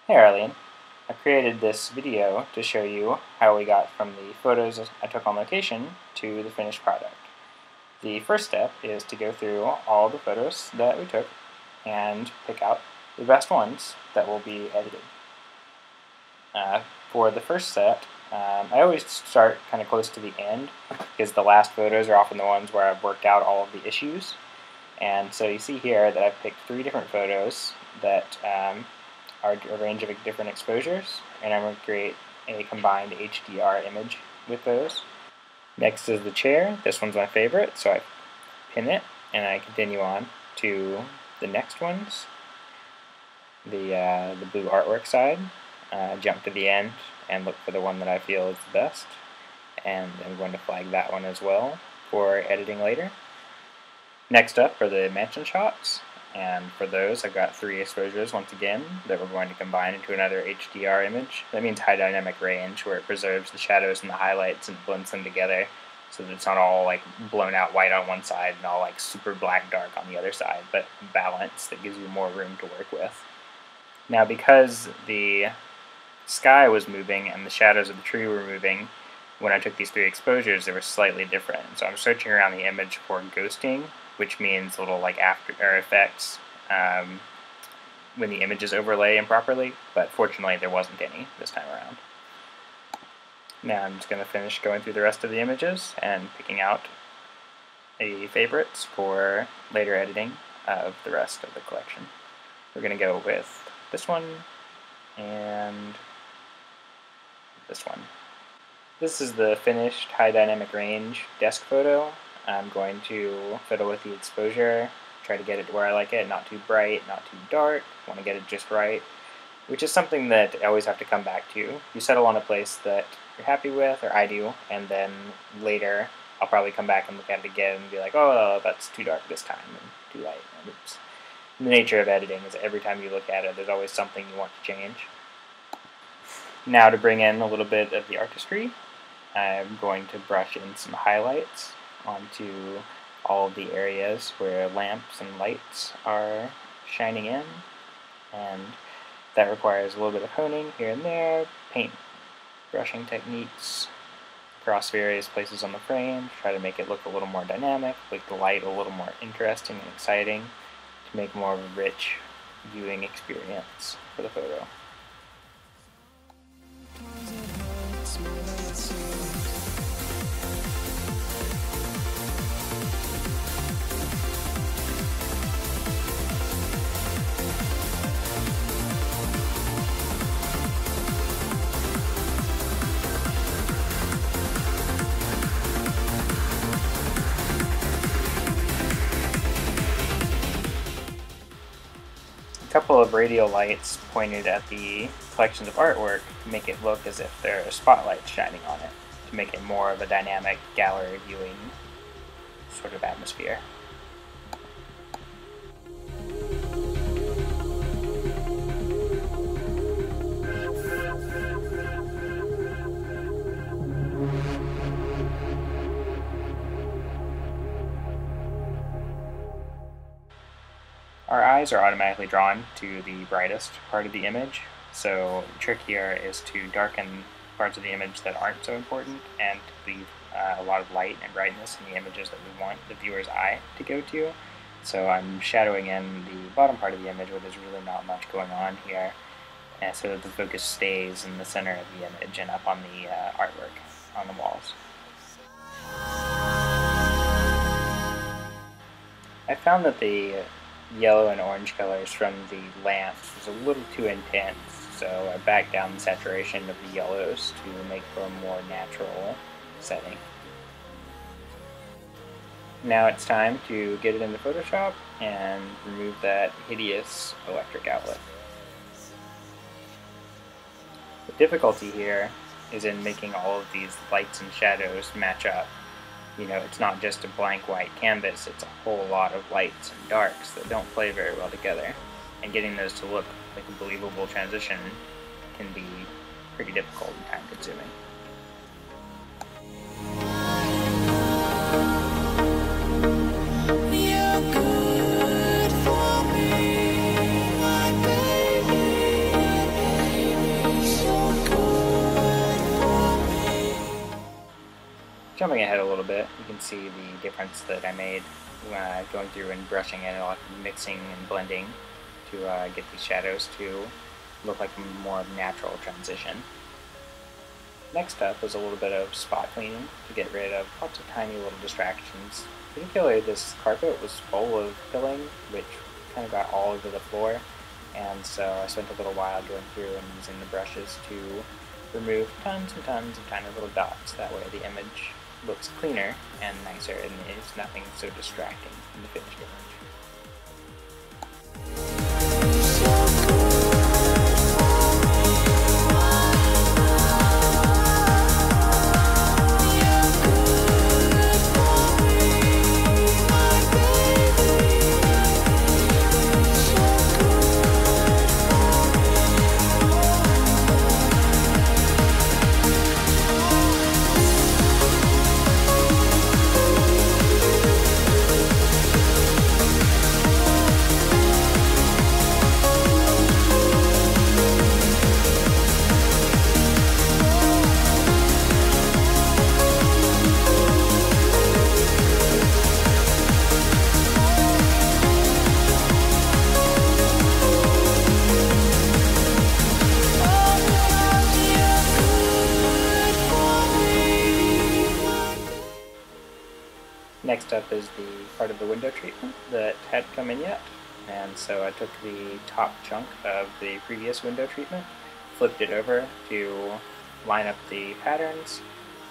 Hey Arlene, I created this video to show you how we got from the photos I took on location to the finished product. The first step is to go through all the photos that we took and pick out the best ones that will be edited. For the first set, I always start kind of close to the end because the last photos are often the ones where I've worked out all of the issues. And so you see here that I've picked 3 different photos that are a range of different exposures, and I'm going to create a combined HDR image with those. Next is the chair. This one's my favorite, so I pin it and I continue on to the next ones. The blue artwork side. Jump to the end and look for the one that I feel is the best, and I'm going to flag that one as well for editing later. Next up are the mansion shots, and for those I've got 3 exposures once again that we're going to combine into another HDR image. That means high dynamic range, where it preserves the shadows and the highlights and blends them together so that it's not all like blown out white on one side and all like super black dark on the other side, but balance that gives you more room to work with. Now, because the sky was moving and the shadows of the tree were moving, when I took these 3 exposures, they were slightly different. So I'm searching around the image for ghosting, which means little like after effects when the images overlay improperly, but fortunately there wasn't any this time around. Now I'm just going to finish going through the rest of the images and picking out favorites for later editing of the rest of the collection. We're going to go with this one and this one. This is the finished high dynamic range desk photo. I'm going to fiddle with the exposure, try to get it to where I like it, not too bright, not too dark, want to get it just right, which is something that I always have to come back to. You settle on a place that you're happy with, or I do, and then later I'll probably come back and look at it again and be like, oh, that's too dark this time, and too light. And it's the nature of editing is that every time you look at it, there's always something you want to change. Now to bring in a little bit of the artistry, I'm going to brush in some highlights onto all of the areas where lamps and lights are shining in, and that requires a little bit of honing here and there, paint brushing techniques across various places on the frame, try to make it look a little more dynamic, make the light a little more interesting and exciting to make more of a rich viewing experience for the photo. A couple of radial lights pointed at the collections of artwork make it look as if there are spotlights shining on it, to make it more of a dynamic gallery viewing sort of atmosphere. Our eyes are automatically drawn to the brightest part of the image, so the trick here is to darken parts of the image that aren't so important and to leave a lot of light and brightness in the images that we want the viewer's eye to go to. So I'm shadowing in the bottom part of the image where there's really not much going on here, so that the focus stays in the center of the image and up on the artwork on the walls. I found that the yellow and orange colors from the lamps was a little too intense, so I backed down the saturation of the yellows to make for a more natural setting. Now it's time to get it into Photoshop and remove that hideous electric outlet. The difficulty here is in making all of these lights and shadows match up. You know, it's not just a blank white canvas, it's a whole lot of lights and darks that don't play very well together. And getting those to look like a believable transition can be pretty difficult and time consuming. Jumping ahead a little bit, you can see the difference that I made going through and brushing and mixing and blending to get these shadows to look like a more natural transition. Next up is a little bit of spot cleaning to get rid of lots of tiny little distractions. Particularly this carpet was full of pilling, which kind of got all over the floor, and so I spent a little while going through and using the brushes to remove tons and tons of tiny little dots. That way the image looks cleaner and nicer and is nothing so distracting in the finished image. Next up is the part of the window treatment that hadn't come in yet, and so I took the top chunk of the previous window treatment, flipped it over to line up the patterns,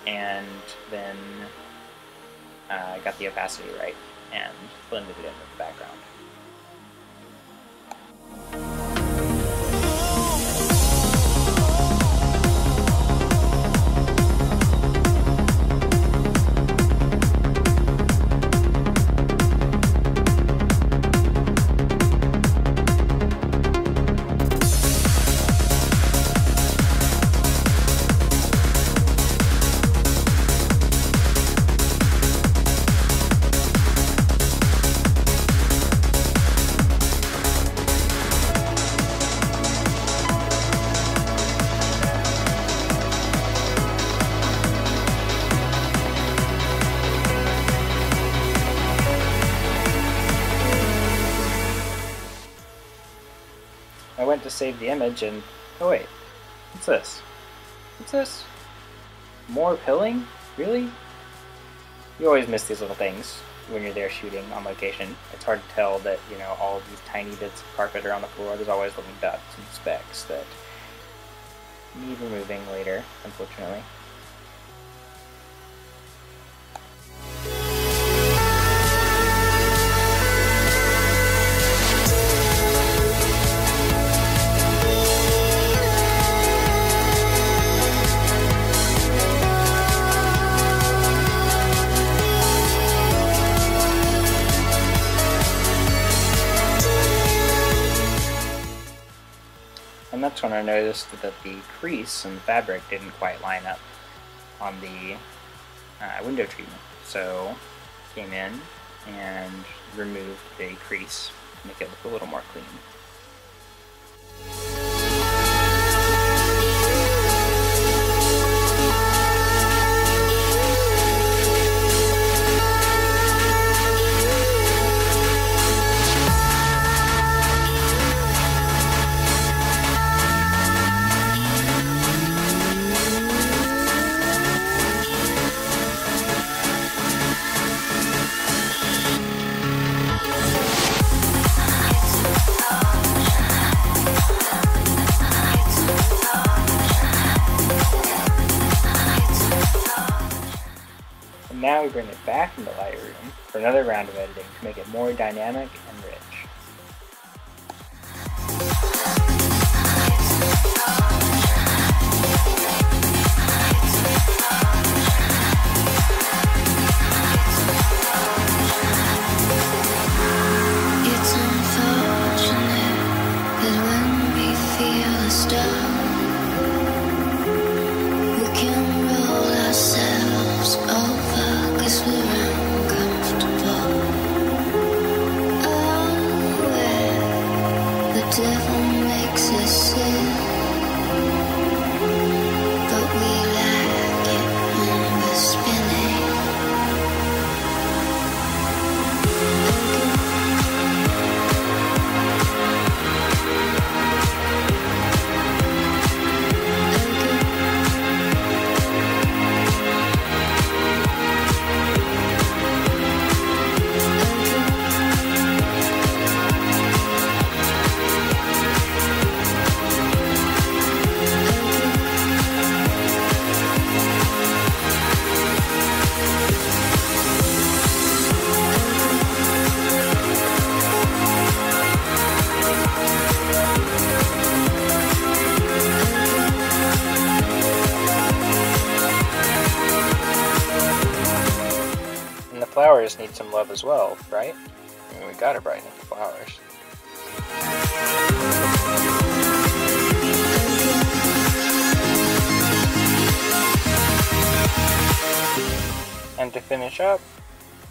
and then got the opacity right and blended it in with the background. I went to save the image and, oh wait, what's this? What's this? More pilling? Really? You always miss these little things when you're there shooting on location. It's hard to tell that, you know, all of these tiny bits of carpet are on the floor. There's always little dots and specks that need removing later, unfortunately. And that's when I noticed that the crease in the fabric didn't quite line up on the window treatment. So came in and removed the crease to make it look a little more clean. Now we bring it back into Lightroom for another round of editing to make it more dynamic and rich. It's unfortunate that when we feel a storm, we can roll ourselves over 'cause we're uncomfortable. Oh, where the devil makes us sin, but we like it when we're spinning. flowers need some love as well, right? I mean, we gotta brighten up the flowers. And to finish up,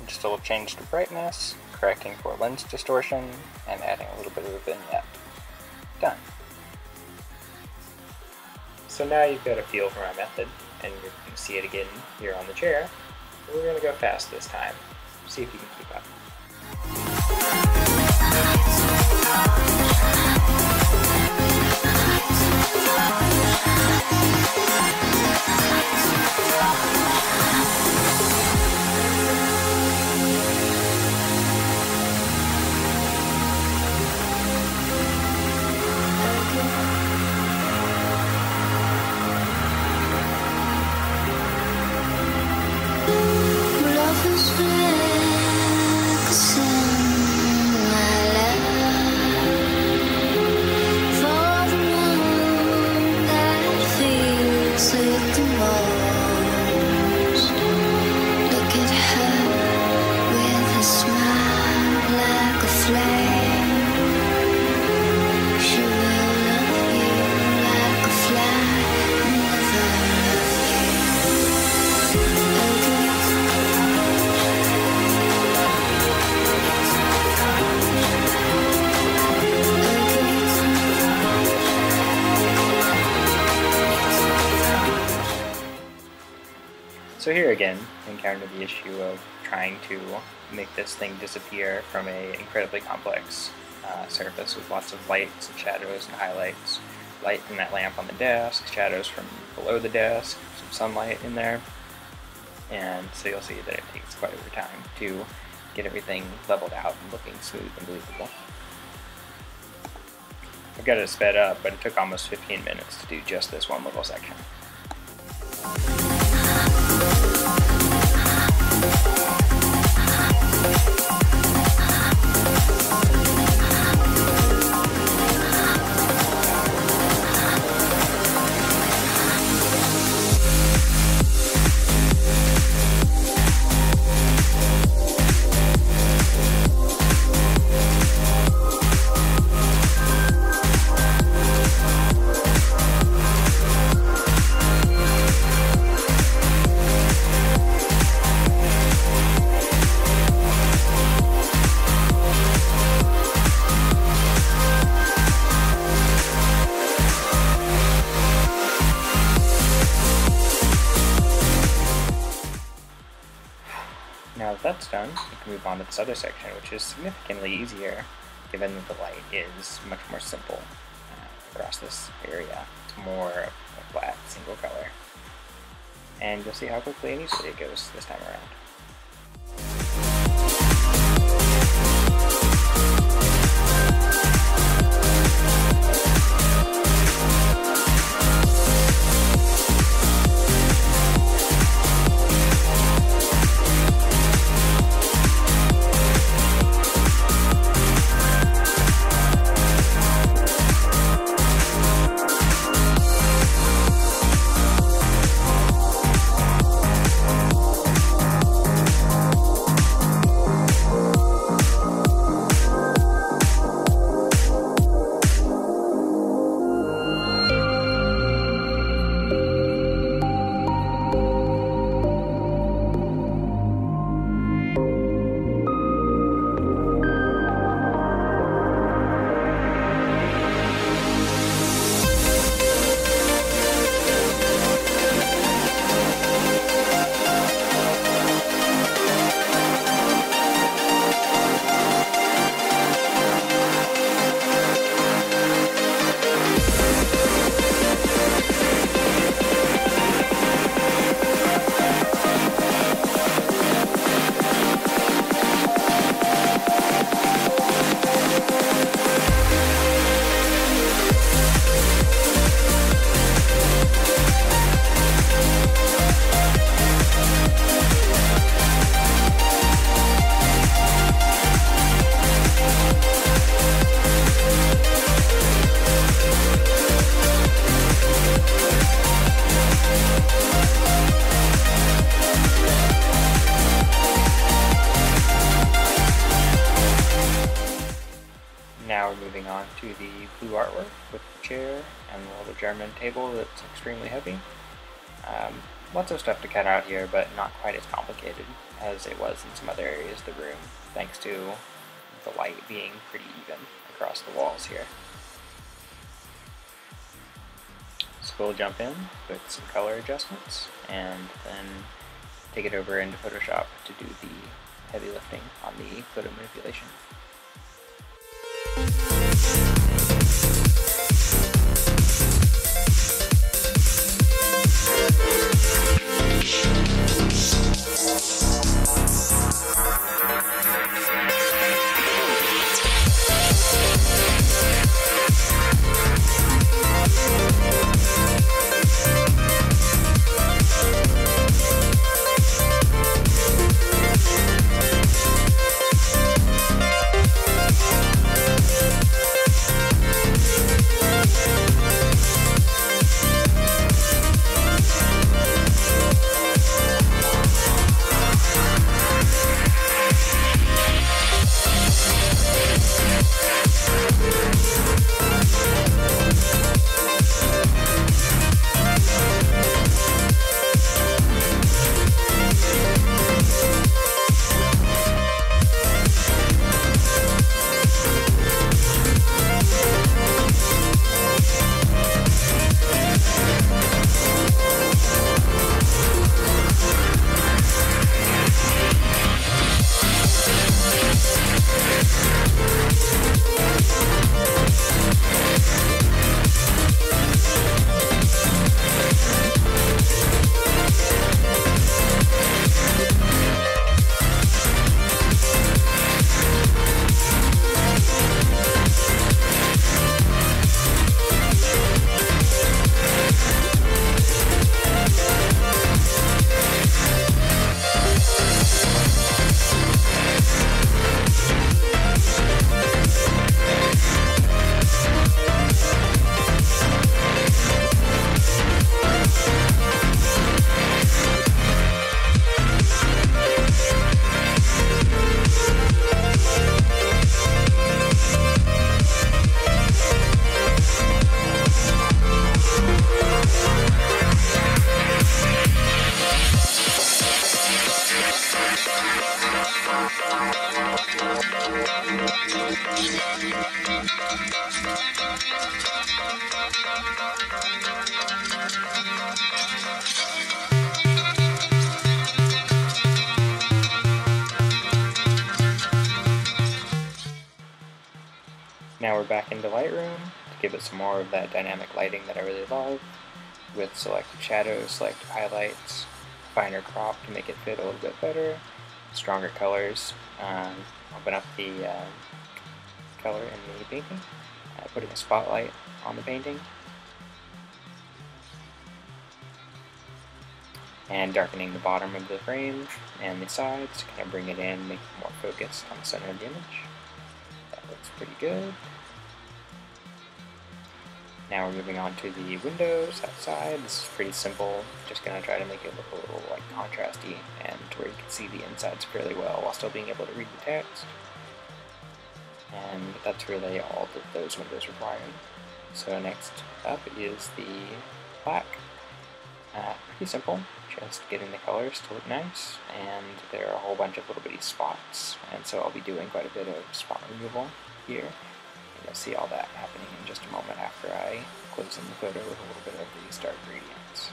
just a little change to brightness, correcting for lens distortion, and adding a little bit of a vignette. Done. So now you've got a feel for my method, and you can see it again here on the chair. We're going to go fast this time. See if you can keep up. So here again, we encounter the issue of trying to make this thing disappear from an incredibly complex surface with lots of lights and shadows and highlights. Light from that lamp on the desk, shadows from below the desk, some sunlight in there. And so you'll see that it takes quite a bit of time to get everything leveled out and looking smooth and believable. I've got it sped up, but it took almost 15 minutes to do just this one little section. Now that that's done, we can move on to this other section, which is significantly easier, given that the light is much more simple across this area. It's more of a flat, single color. And you'll see how quickly and easily it goes this time around. chair and the little German table that's extremely heavy. Lots of stuff to cut out here, but not quite as complicated as it was in some other areas of the room, thanks to the light being pretty even across the walls here. So we'll jump in with some color adjustments and then take it over into Photoshop to do the heavy lifting on the photo manipulation. Now we're back into Lightroom to give it some more of that dynamic lighting that I really love, with selective shadows, selective highlights, finer crop to make it fit a little bit better, stronger colors, open up the color in the painting, putting a spotlight on the painting, and darkening the bottom of the frame and the sides to kind of bring it in, make it more focused on the center of the image. That looks pretty good. Now we're moving on to the windows outside. This is pretty simple. Just going to try to make it look a little like contrasty and where you can see the insides fairly well while still being able to read the text. And that's really all that those windows require. So next up is the black. Pretty simple, just getting the colors to look nice, and there are a whole bunch of little bitty spots, and so I'll be doing quite a bit of spot removal here. And you'll see all that happening in just a moment after I close in the photo with a little bit of these dark gradients.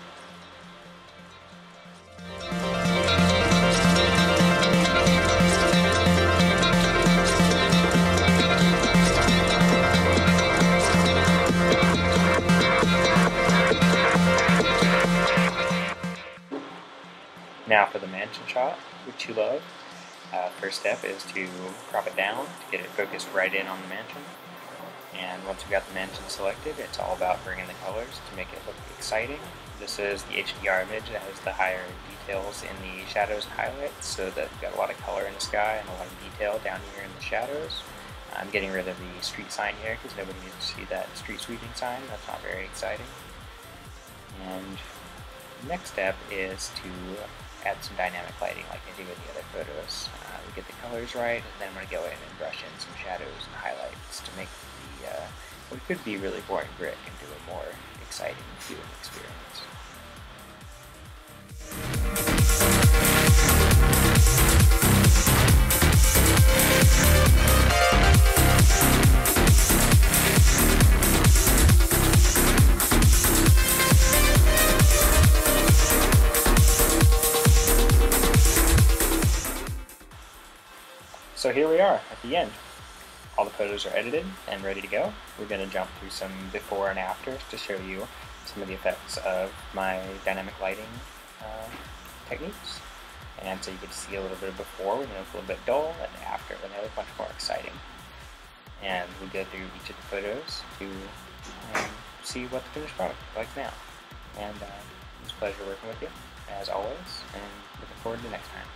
Now for the mansion shot, which you love. First step is to crop it down to get it focused right in on the mansion. And once we've got the mansion selected, it's all about bringing the colors to make it look exciting. This is the HDR image that has the higher details in the shadows and highlights, so that we've got a lot of color in the sky and a lot of detail down here in the shadows. I'm getting rid of the street sign here because nobody needs to see that street sweeping sign. That's not very exciting. And the next step is to add some dynamic lighting like I do with the other photos. We get the colors right, and then I'm going to go in and brush in some shadows and highlights to make the what could be really boring grid into a more exciting viewing experience. So here we are at the end. All the photos are edited and ready to go. We're going to jump through some before and afters to show you some of the effects of my dynamic lighting techniques. And so you get to see a little bit of before when it looks a little bit dull, and after when they look much more exciting. And we go through each of the photos to see what the finished product looks like now. And it was a pleasure working with you, as always, and looking forward to next time.